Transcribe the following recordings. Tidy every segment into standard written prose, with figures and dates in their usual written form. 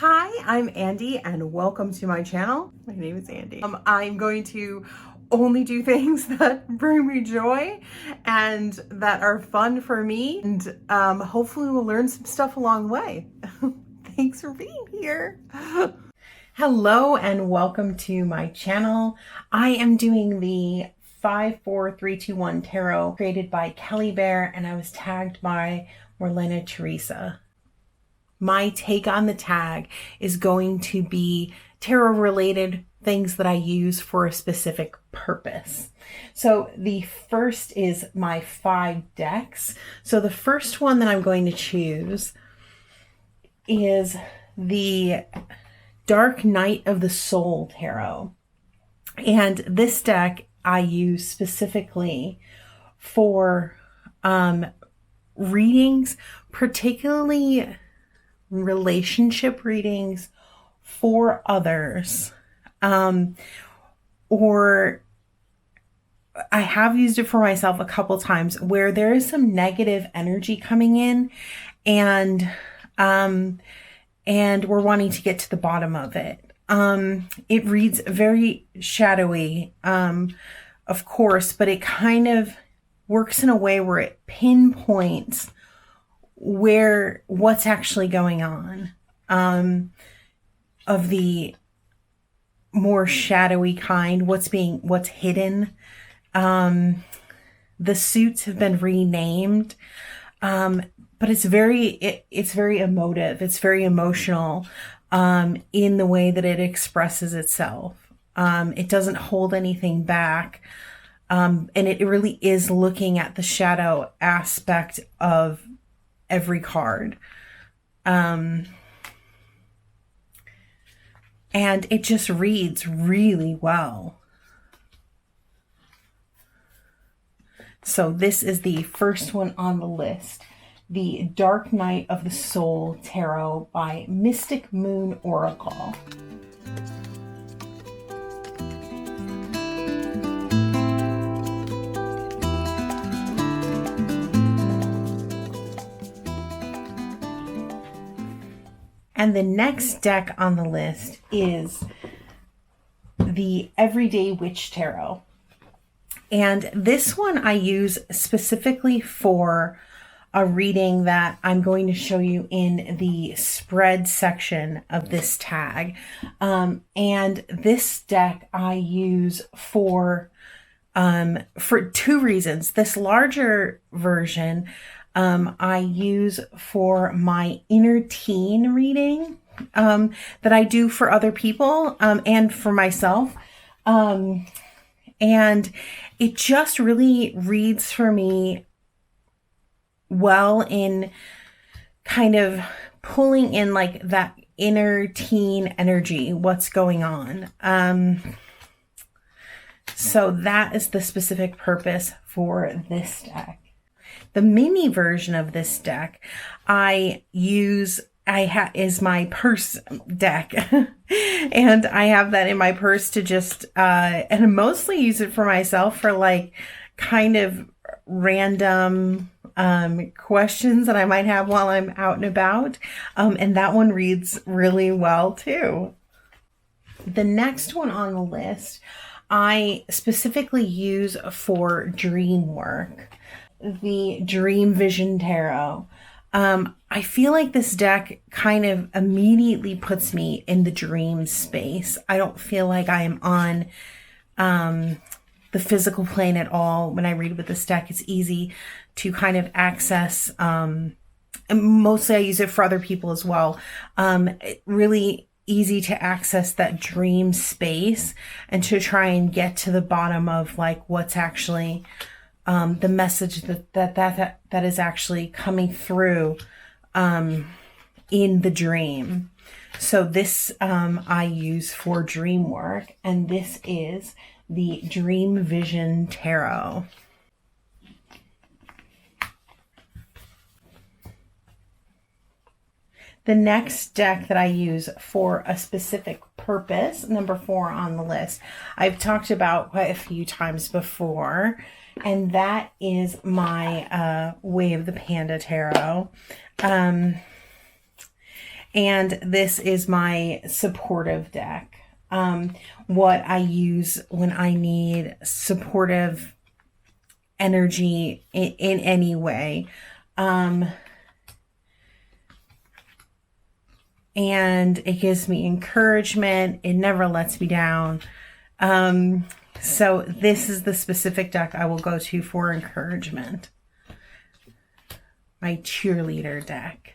Hi, I'm Andy and welcome to my channel. My name is Andy. I'm going to only do things that bring me joy and that are fun for me, and hopefully we'll learn some stuff along the way. Thanks for being here. Hello and welcome to my channel. I am doing the 5-4-3-2-1 tarot created by Kelly Bear, and I was tagged by Marlena Teresa. My take on the tag is going to be tarot related things that I use for a specific purpose. So the first is my 5 decks. So the first one that I'm going to choose is the Dark Night of the Soul Tarot. And this deck I use specifically for readings, particularly relationship readings for others, or I have used it for myself a couple times where there is some negative energy coming in, and we're wanting to get to the bottom of it. It reads very shadowy, of course, but it kind of works in a way where it pinpoints what's actually going on, of the more shadowy kind, what's hidden. The suits have been renamed, but it's very emotive. It's very emotional, in the way that it expresses itself. It doesn't hold anything back. And it really is looking at the shadow aspect of every card. And it just reads really well. So this is the first one on the list, the Dark Night of the Soul Tarot by Mystic Moon Oracle. And the next deck on the list is the Everyday Witch Tarot. And this one I use specifically for a reading that I'm going to show you in the spread section of this tag. And this deck I use for 2 reasons. This larger version I use for my inner teen reading, that I do for other people, and for myself. And it just really reads for me well in kind of pulling in like that inner teen energy, what's going on. So that is the specific purpose for this deck. The mini version of this deck is my purse deck. And I have that in my purse to just, and I mostly use it for myself for like kind of random questions that I might have while I'm out and about. And that one reads really well too. The next one on the list, I specifically use for dream work, the Dream Vision Tarot. I feel like this deck kind of immediately puts me in the dream space. I don't feel like I am on the physical plane at all. When I read with this deck, it's easy to kind of access, and mostly I use it for other people as well. Really easy to access that dream space and to try and get to the bottom of like what's actually the message that is actually coming through in the dream. So this I use for dream work, and this is the Dream Vision Tarot. The next deck that I use for a specific purpose, number 4 on the list, I've talked about quite a few times before, and that is my Way of the Panda Tarot. And this is my supportive deck. What I use when I need supportive energy in any way. And it gives me encouragement. It never lets me down. So this is the specific deck I will go to for encouragement. My cheerleader deck.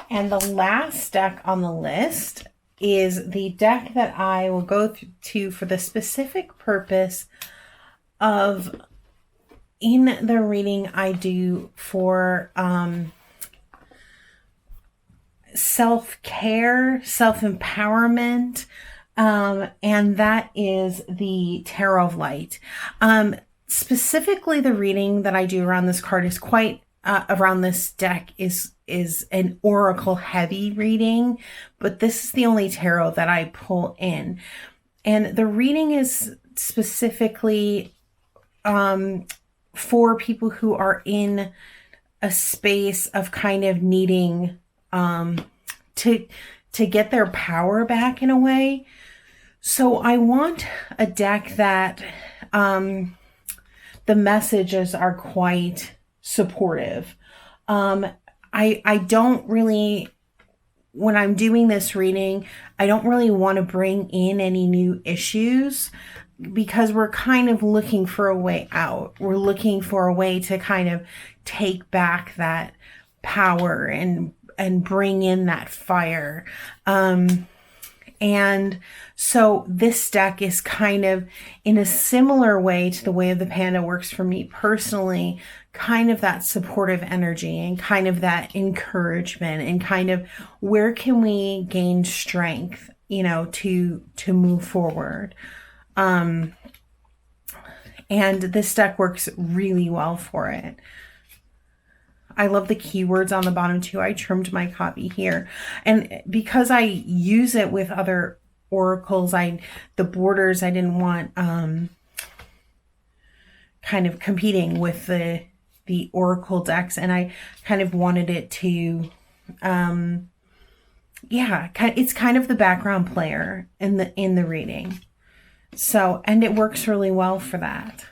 And the last deck on the list is the deck that I will go to for the specific purpose of, in the reading I do for self-care, self-empowerment, and that is the Tarot of Light. Specifically, the reading that I do around this card is quite around this deck is an oracle heavy reading, but this is the only tarot that I pull in. And the reading is specifically for people who are in a space of kind of needing to get their power back in a way. So I want a deck that the messages are quite supportive. I don't really, when I'm doing this reading, I don't really want to bring in any new issues, because we're kind of looking for a way out. We're looking for a way to kind of take back that power and bring in that fire. And so this deck is kind of in a similar way to the way of the Panda works for me personally, kind of that supportive energy and kind of that encouragement and kind of where can we gain strength, you know, to move forward. And this deck works really well for it. I love the keywords on the bottom too. I trimmed my copy here. And because I use it with other oracles, the borders, I didn't want kind of competing with the oracle decks. And I kind of wanted it to, it's kind of the background player in the reading. So, and it works really well for that.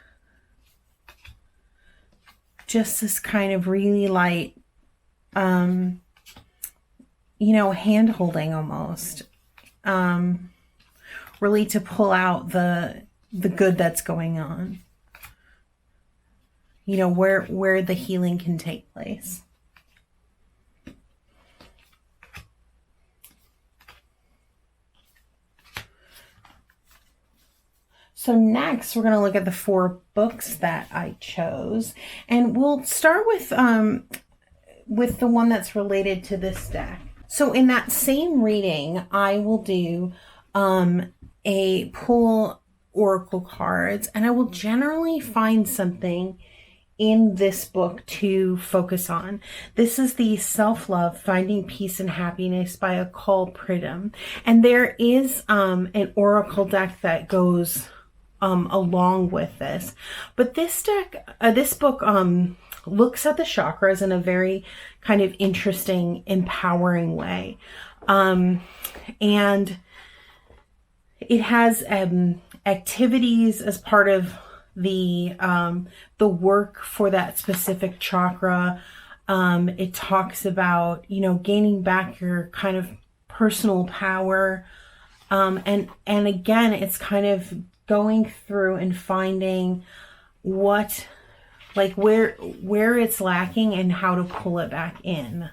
Just this kind of really light, hand holding almost, really to pull out the good that's going on, where the healing can take place. So next, we're going to look at the 4 books that I chose, and we'll start with the one that's related to this deck. So in that same reading, I will do a pull oracle cards, and I will generally find something in this book to focus on. This is the Self-Love, Finding Peace and Happiness by Akal Pridham, and there is an oracle deck that goes along with this. But this book looks at the chakras in a very kind of interesting, empowering way. And it has activities as part of the work for that specific chakra. It talks about, gaining back your kind of personal power. And again, it's kind of going through and finding where it's lacking and how to pull it back in,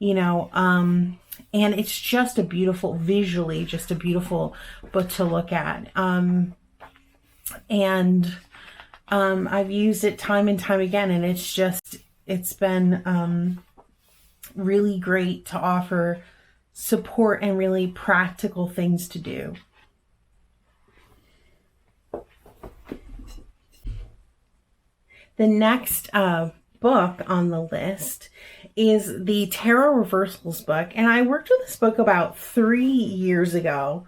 and it's just visually just a beautiful book to look at. I've used it time and time again, and it's been really great to offer support and really practical things to do. The next book on the list is the Tarot Reversals book. And I worked with this book about 3 years ago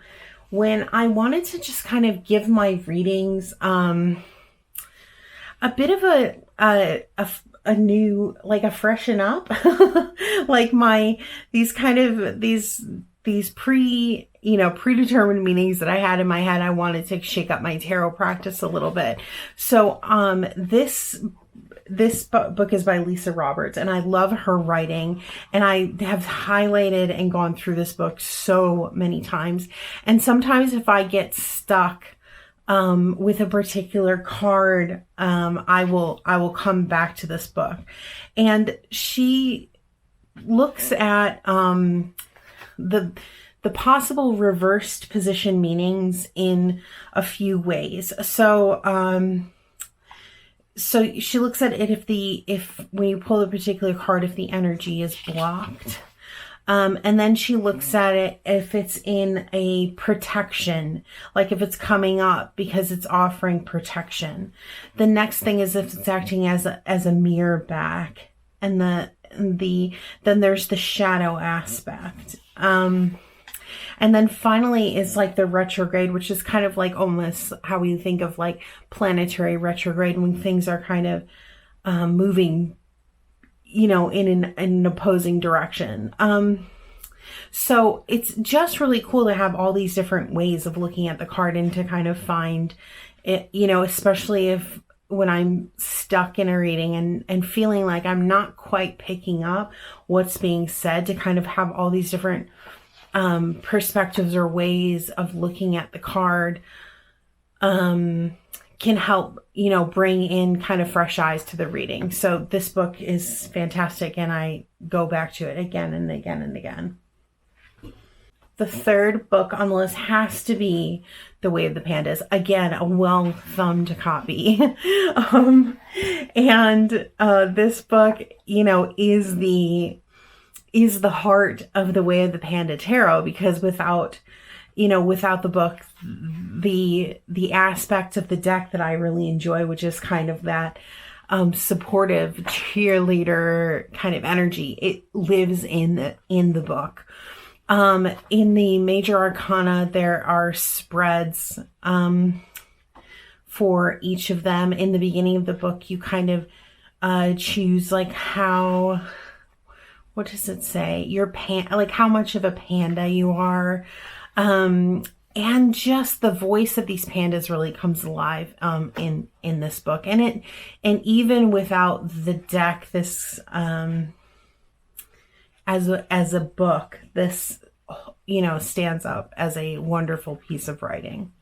when I wanted to just kind of give my readings a bit of a new, like a freshen up, like these predetermined meanings that I had in my head. I wanted to shake up my tarot practice a little bit. So, this book is by Lisa Roberts, and I love her writing, and I have highlighted and gone through this book so many times. And sometimes if I get stuck with a particular card, I will come back to this book. And she looks at the possible reversed position meanings in a few ways. So she looks at it if when you pull a particular card, if the energy is blocked. And then she looks at it if it's in a protection, like if it's coming up because it's offering protection. The next thing is if it's acting as a mirror back. And then there's the shadow aspect. And then finally is like the retrograde, which is kind of like almost how we think of like planetary retrograde, when things are kind of moving, in an opposing direction. So it's just really cool to have all these different ways of looking at the card and to kind of find it, especially when I'm stuck in a reading and feeling like I'm not quite picking up what's being said, to kind of have all these different perspectives or ways of looking at the card can help, bring in kind of fresh eyes to the reading. So this book is fantastic, and I go back to it again and again and again. The third book on the list has to be The Way of the Pandas. Again, a well-thumbed copy. This book, is the heart of The Way of the Panda Tarot, because without the book, the aspect of the deck that I really enjoy, which is kind of that supportive cheerleader kind of energy, it lives in the book. In the major arcana, there are spreads for each of them. In the beginning of the book, you kind of choose like what does it say? Like how much of a panda you are. And just the voice of these pandas really comes alive in this book. And even without the deck, this as a book, this stands up as a wonderful piece of writing.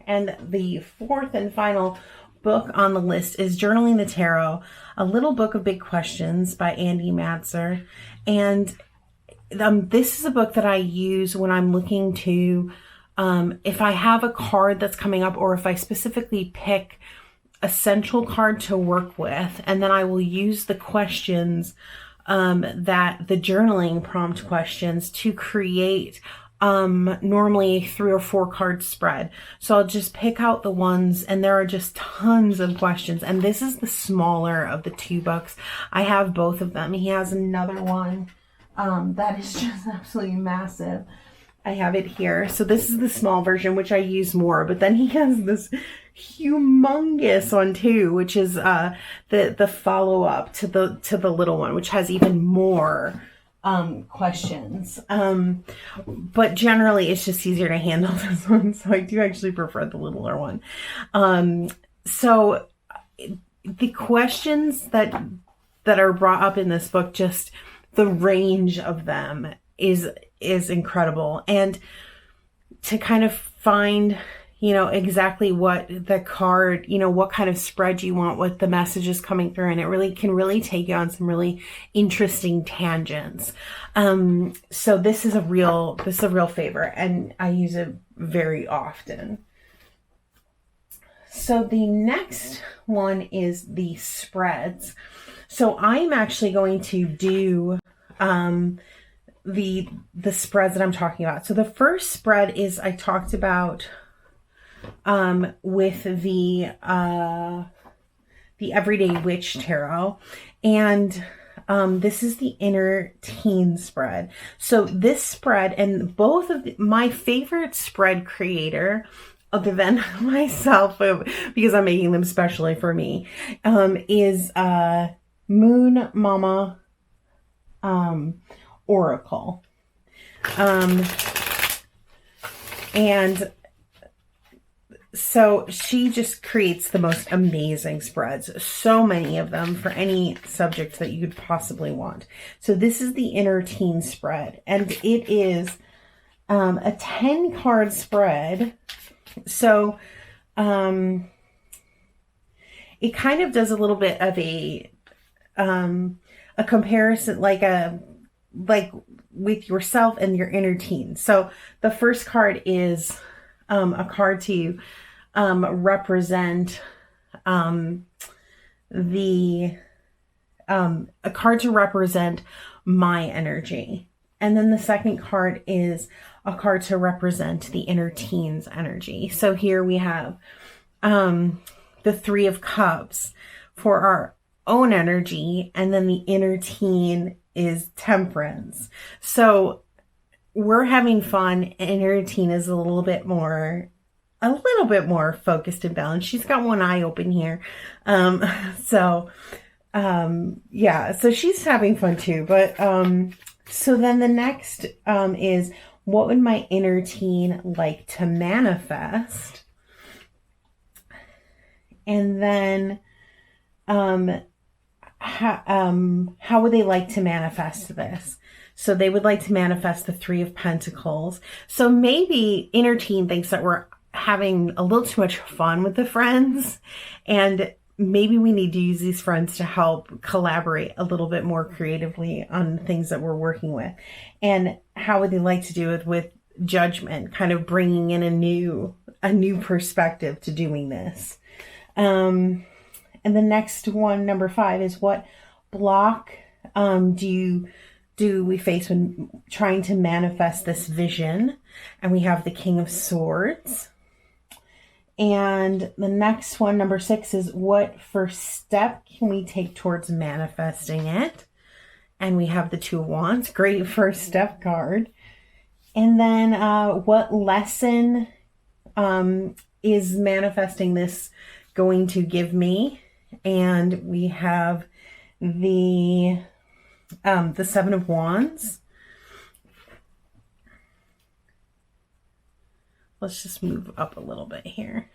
And the fourth and final book on the list is Journaling the Tarot, A Little Book of Big Questions by Andy Matzer. And this is a book that I use when I'm looking to, if I have a card that's coming up, or if I specifically pick a central card to work with, and then I will use the questions, that the journaling prompt questions, to create normally 3 or 4 card spread. So I'll just pick out the ones, and there are just tons of questions. And this is the smaller of the 2 books. I have both of them. He has another one that is just absolutely massive. I have it here. So this is the small version, which I use more, but then he has this humongous one too, which is the follow-up to the little one, which has even more questions. But generally it's just easier to handle this one. So I do actually prefer the littler one. So the questions that are brought up in this book, just the range of them is incredible. And to kind of find, exactly what the card, what kind of spread you want, what the message is coming through. And it can really take you on some really interesting tangents. So this is a real favorite, and I use it very often. So the next one is the spreads. So I'm actually going to do, the spreads that I'm talking about. So the first spread is I talked about with the Everyday Witch Tarot, and this is the Inner Teen spread. So this spread, and both of my favorite spread creator other than myself, because I'm making them specially for me, is Moon Mama Oracle. And so she just creates the most amazing spreads, so many of them for any subject that you could possibly want. So this is the Inner Teen spread, and it is a 10 card spread. So it kind of does a little bit of a comparison, like with yourself and your inner teen. So the first card is a card to represent a card to represent my energy. And then the second card is a card to represent the inner teen's energy. So here we have the Three of Cups for our own energy, and then the inner teen is Temperance. So we're having fun. Inner teen is a little bit more focused and balanced. She's got one eye open here. So she's having fun too. But so then the next is, what would my inner teen like to manifest? And then how would they like to manifest this? So they would like to manifest the Three of Pentacles. So maybe inner teen thinks that we're having a little too much fun with the friends, and maybe we need to use these friends to help collaborate a little bit more creatively on things that we're working with. And how would they like to do it with Judgment, kind of bringing in a new perspective to doing this. And the next one, number 5, is what block do we face when trying to manifest this vision? And we have the King of Swords. And the next one, number 6, is what first step can we take towards manifesting it? And we have the Two of Wands, great first step card. And then what lesson is manifesting this going to give me? And we have the Seven of Wands. Let's just move up a little bit here.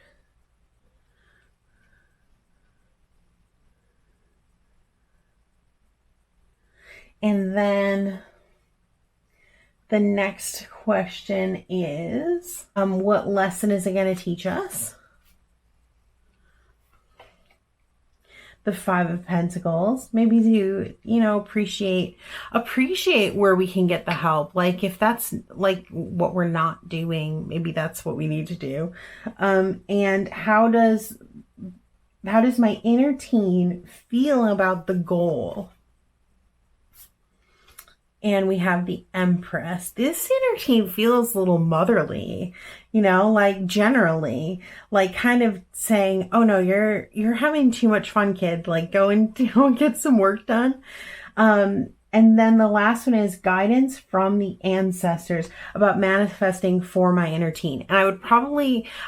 And then the next question is, what lesson is it going to teach us? The Five of Pentacles, maybe to, appreciate where we can get the help. Like if that's like what we're not doing, maybe that's what we need to do. And how does my inner teen feel about the goal? And we have the Empress. This inner teen feels a little motherly, like generally, like kind of saying, oh no, you're having too much fun, kid. Like go and get some work done. And then the last one is guidance from the ancestors about manifesting for my inner teen. And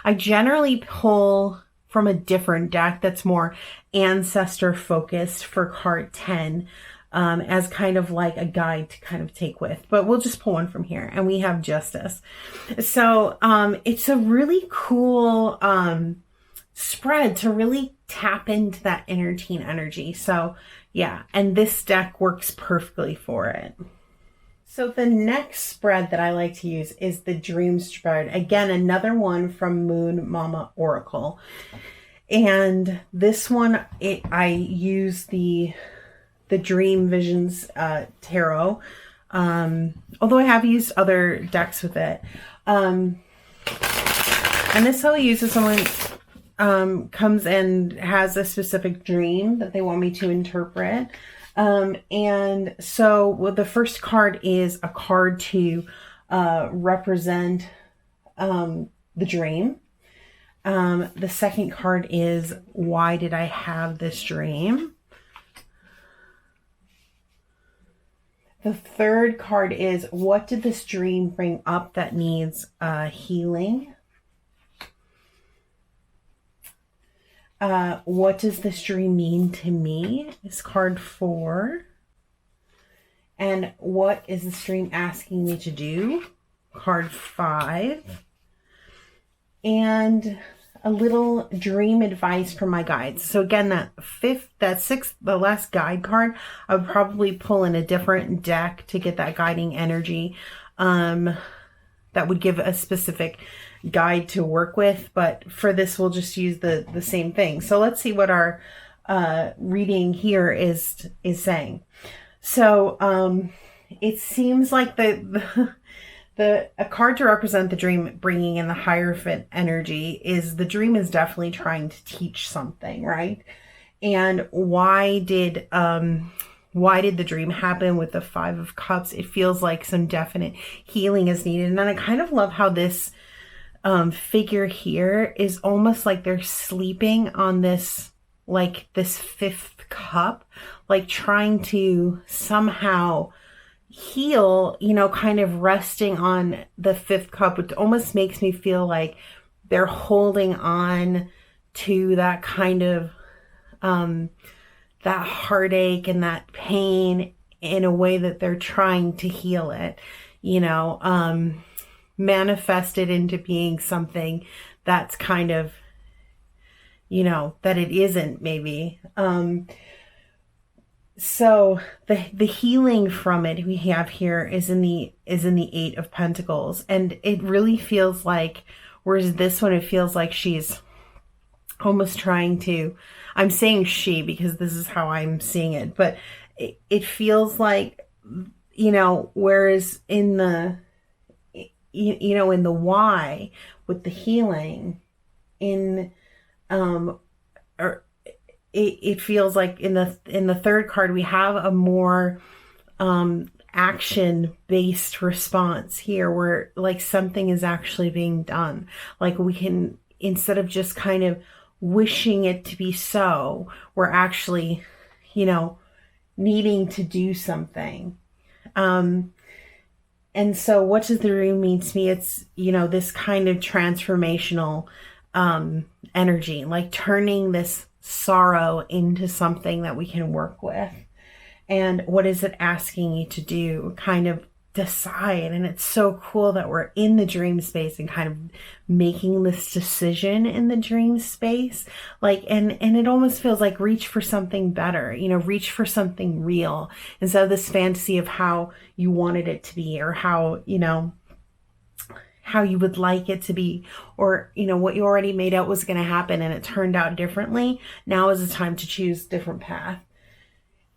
I generally pull from a different deck that's more ancestor focused for card 10. As kind of like a guide to kind of take with, but we'll just pull one from here, and we have Justice. So it's a really cool spread to really tap into that inner teen energy. So yeah, and this deck works perfectly for it. So the next spread that I like to use is the Dream spread. Again, another one from Moon Mama Oracle, and this one I use the Dream Visions Tarot, although I have used other decks with it. And this how I use if someone comes and has a specific dream that they want me to interpret. And so the first card is a card to represent the dream. The second card is, why did I have this dream? The third card is, what did this dream bring up that needs healing? what does this dream mean to me is card 4. And what is this dream asking me to do? Card 5. And a little dream advice from my guides. So again, that 6th, the last guide card, I would probably pull in a different deck to get that guiding energy. That would give a specific guide to work with. But for this, we'll just use the same thing. So let's see what our reading here is saying. So it seems like a card to represent the dream bringing in the Hierophant energy is the dream is definitely trying to teach something, right? And why did the dream happen with the 5 of Cups? It feels like some definite healing is needed. And then I kind of love how this figure here is almost like they're sleeping on this, like this 5th cup, like trying to somehow heal, you know, kind of resting on the 5th cup. It almost makes me feel like they're holding on to that kind of that heartache and that pain in a way that they're trying to heal it, you know, manifest it into being something that's kind of, you know, that it isn't maybe. So the healing from it we have here is in the 8 of Pentacles. And it really feels like, whereas this one, it feels like she's almost trying to, I'm saying she because this is how I'm seeing it, but it feels like, you know, whereas in the, you know, in the why with the healing it feels like in the 3rd card, we have a more action-based response here where like something is actually being done. Like we can, instead of just kind of wishing it to be so, we're actually, you know, needing to do something. And so what does the dream mean to me? It's, you know, this kind of transformational energy, like turning this sorrow into something that we can work with. And what is it asking you to do? Kind of decide. And it's so cool that we're in the dream space and kind of making this decision in the dream space. Like, and it almost feels like reach for something better, you know, reach for something real instead of this fantasy of how you wanted it to be or how, you know, how you would like it to be, or, you know, what you already made out was going to happen and it turned out differently. Now is the time to choose a different path.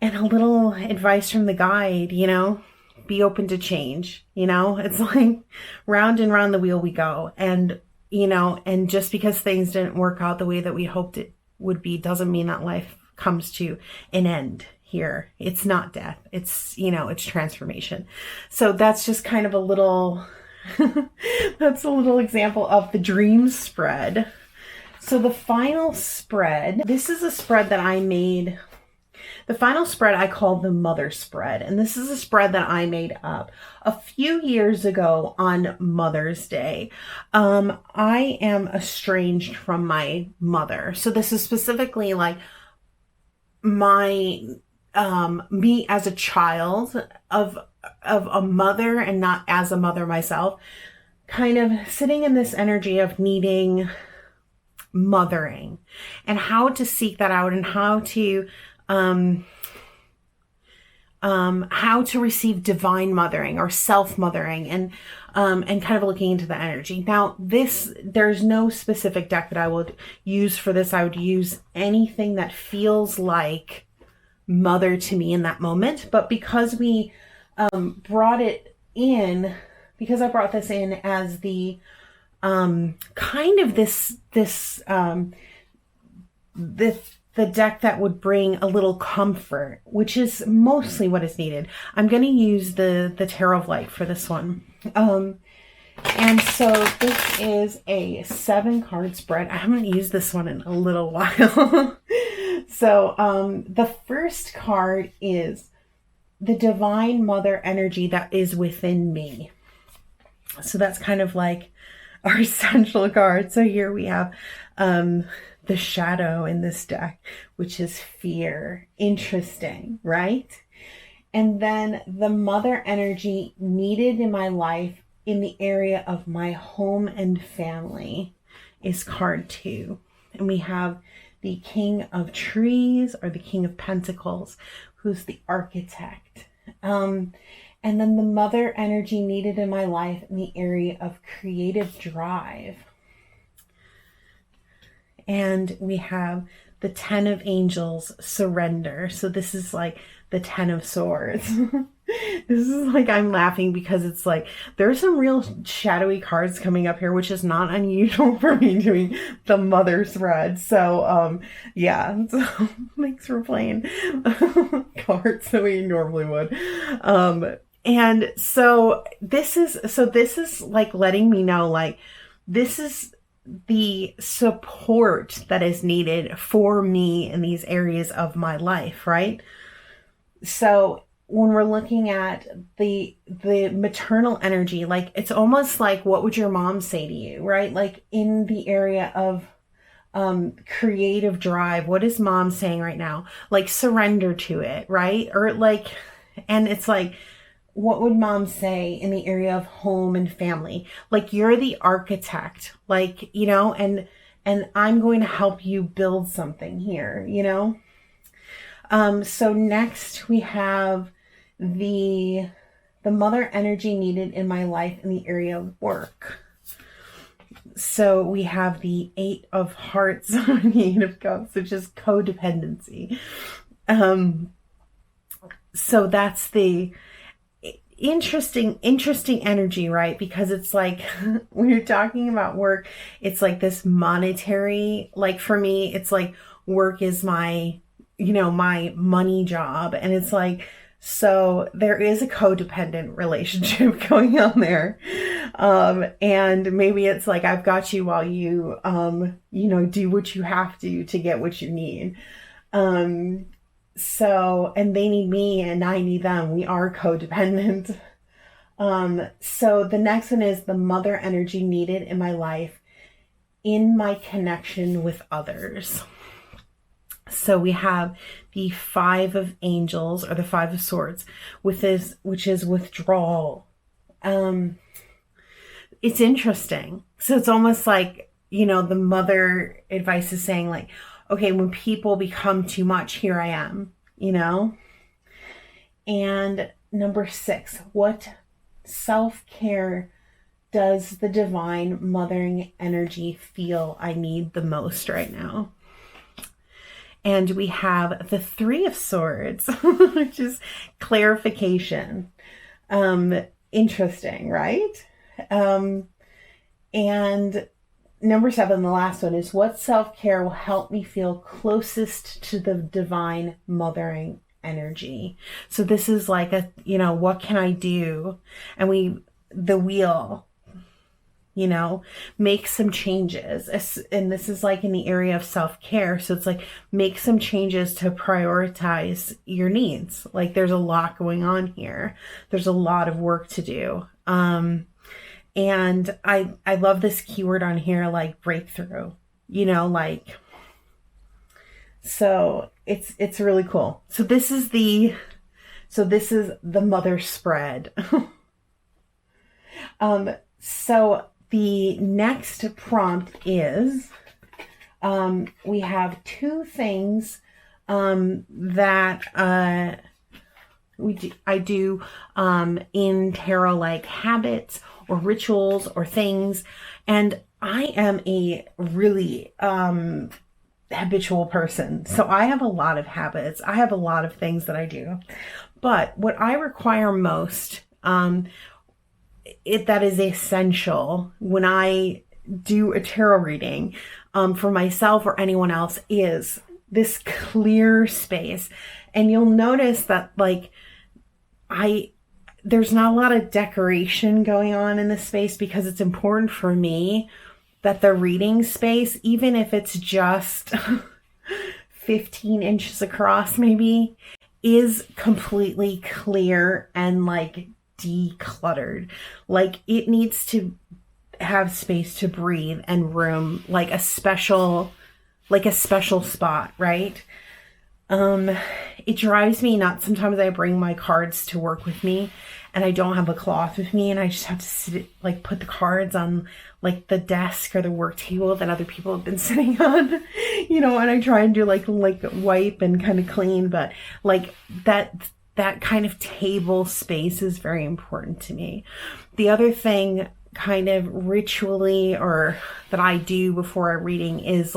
And a little advice from the guide, you know, be open to change. You know, it's like round and round the wheel we go. And, you know, and just because things didn't work out the way that we hoped it would be, doesn't mean that life comes to an end here. It's not death. It's, you know, it's transformation. So that's just kind of a little, that's a little example of the dream spread. So the final spread, this is a spread that I made. The final spread I called the mother spread. And this is a spread that I made up a few years ago on Mother's Day. I am estranged from my mother. So this is specifically like my, me as a child of a mother and not as a mother myself, kind of sitting in this energy of needing mothering and how to seek that out and how to receive divine mothering or self-mothering and kind of looking into the energy. Now there's no specific deck that I would use for this. I would use anything that feels like mother to me in that moment. But because we brought it in, because I brought this in as the kind of the deck that would bring a little comfort, which is mostly what is needed. I'm going to use the Tarot of Light for this one. And so this is a 7-card spread. I haven't used this one in a little while. So the first card is the Divine Mother energy that is within me. So that's kind of like our central card. So here we have the shadow in this deck, which is fear. Interesting, right? And then the mother energy needed in my life in the area of my home and family is card 2. And we have the King of Trees, or the King of Pentacles, who's the architect. And then the mother energy needed in my life in the area of creative drive. And we have the 10 of Angels, surrender. So this is like the 10 of Swords. This is like, I'm laughing because it's like, there's some real shadowy cards coming up here, which is not unusual for me doing the mother spread. So, yeah, so thanks for playing cards the way you normally would. And so this is like letting me know, like, this is the support that is needed for me in these areas of my life, right? So when we're looking at the maternal energy, like, it's almost like, what would your mom say to you, right? Like, in the area of creative drive, what is mom saying right now? Like, surrender to it, right? Or like, and it's like, what would mom say in the area of home and family? Like, you're the architect, like, you know, and I'm going to help you build something here, you know? So next we have the mother energy needed in my life in the area of work. So we have the 8 of Hearts, the 8 of Cups, which is codependency. So that's the interesting energy, right? Because it's like, when you're talking about work, it's like this monetary, like, for me, it's like, work is my, you know, my money job. And it's like, so there is a codependent relationship going on there. And maybe it's like, I've got you while you, you know, do what you have to get what you need. So, and they need me and I need them. We are codependent. So the next one is the mother energy needed in my life in my connection with others. So we have the 5 of Angels, or the 5 of Swords, with this, which is withdrawal. It's interesting. So it's almost like, you know, the mother advice is saying, like, okay, when people become too much, here I am, you know? And number 6, what self-care does the divine mothering energy feel I need the most right now? And we have the 3 of Swords, which is clarification. Interesting, right? And number 7, the last one, is what self-care will help me feel closest to the divine mothering energy. So this is like a, you know, what can I do? And the wheel, you know, make some changes. And this is like in the area of self-care. So it's like, make some changes to prioritize your needs. Like, there's a lot going on here. There's a lot of work to do. And I love this keyword on here, like breakthrough, you know, like, so it's really cool. So this is the mother spread. So the next prompt is, we have 2 things, that, I do in tarot, like habits or rituals or things. And I am a really habitual person. So I have a lot of habits. I have a lot of things that I do. But what I require most, that is essential when I do a tarot reading, for myself or anyone else, is this clear space. And you'll notice that, like, there's not a lot of decoration going on in this space, because it's important for me that the reading space, even if it's just 15 inches across maybe, is completely clear and like decluttered. Like, it needs to have space to breathe and room, like a special like a special spot, right? It drives me nuts. Sometimes I bring my cards to work with me and I don't have a cloth with me, and I just have to sit, like put the cards on like the desk or the work table that other people have been sitting on, you know, and I try and do like wipe and kind of clean, but like that kind of table space is very important to me. The other thing kind of ritually or that I do before a reading is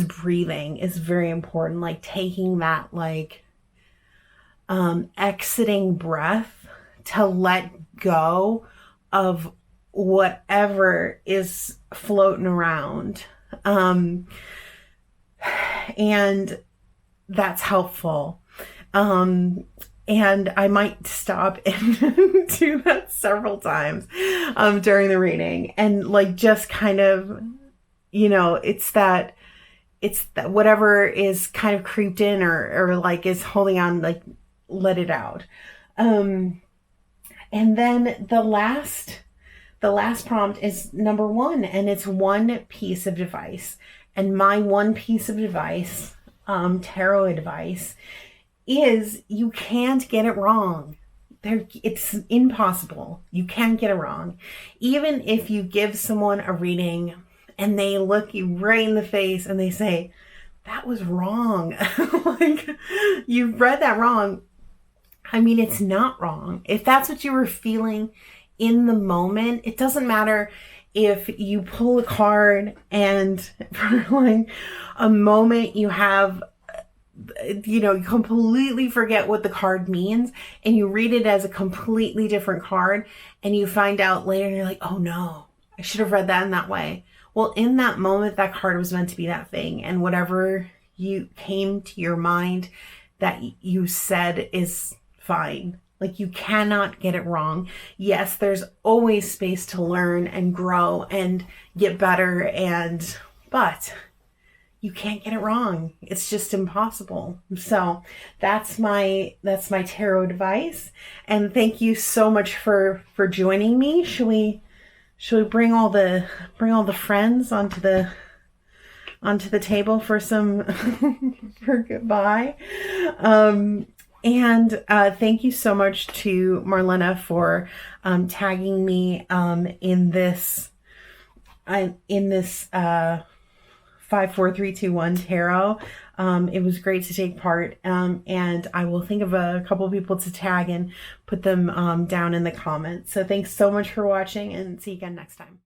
breathing is very important. Like taking that exiting breath to let go of whatever is floating around. And that's helpful. And I might stop and do that several times during the reading, and like just kind of, you know, it's that whatever is kind of creeped in or like is holding on, like let it out. And then the last prompt is number 1, and it's one piece of advice. And my one piece of advice, tarot advice, is you can't get it wrong. It's impossible. You can't get it wrong. Even if you give someone a reading and they look you right in the face and they say, that was wrong. Like, you read that wrong. I mean, it's not wrong. If that's what you were feeling in the moment, it doesn't matter if you pull a card and for like a moment you have, you know, you completely forget what the card means and you read it as a completely different card, and you find out later and you're like, oh no, I should have read that in that way. Well, in that moment, that card was meant to be that thing, and whatever you came to your mind that you said is fine. Like, you cannot get it wrong. Yes, there's always space to learn and grow and get better, but you can't get it wrong. It's just impossible. So that's my tarot advice. And thank you so much for joining me. Should we bring all the friends onto the table for some for goodbye? And thank you so much to Marlena for tagging me in this 54321 tarot. It was great to take part, and I will think of a couple people to tag and put them down in the comments. So thanks so much for watching, and see you again next time.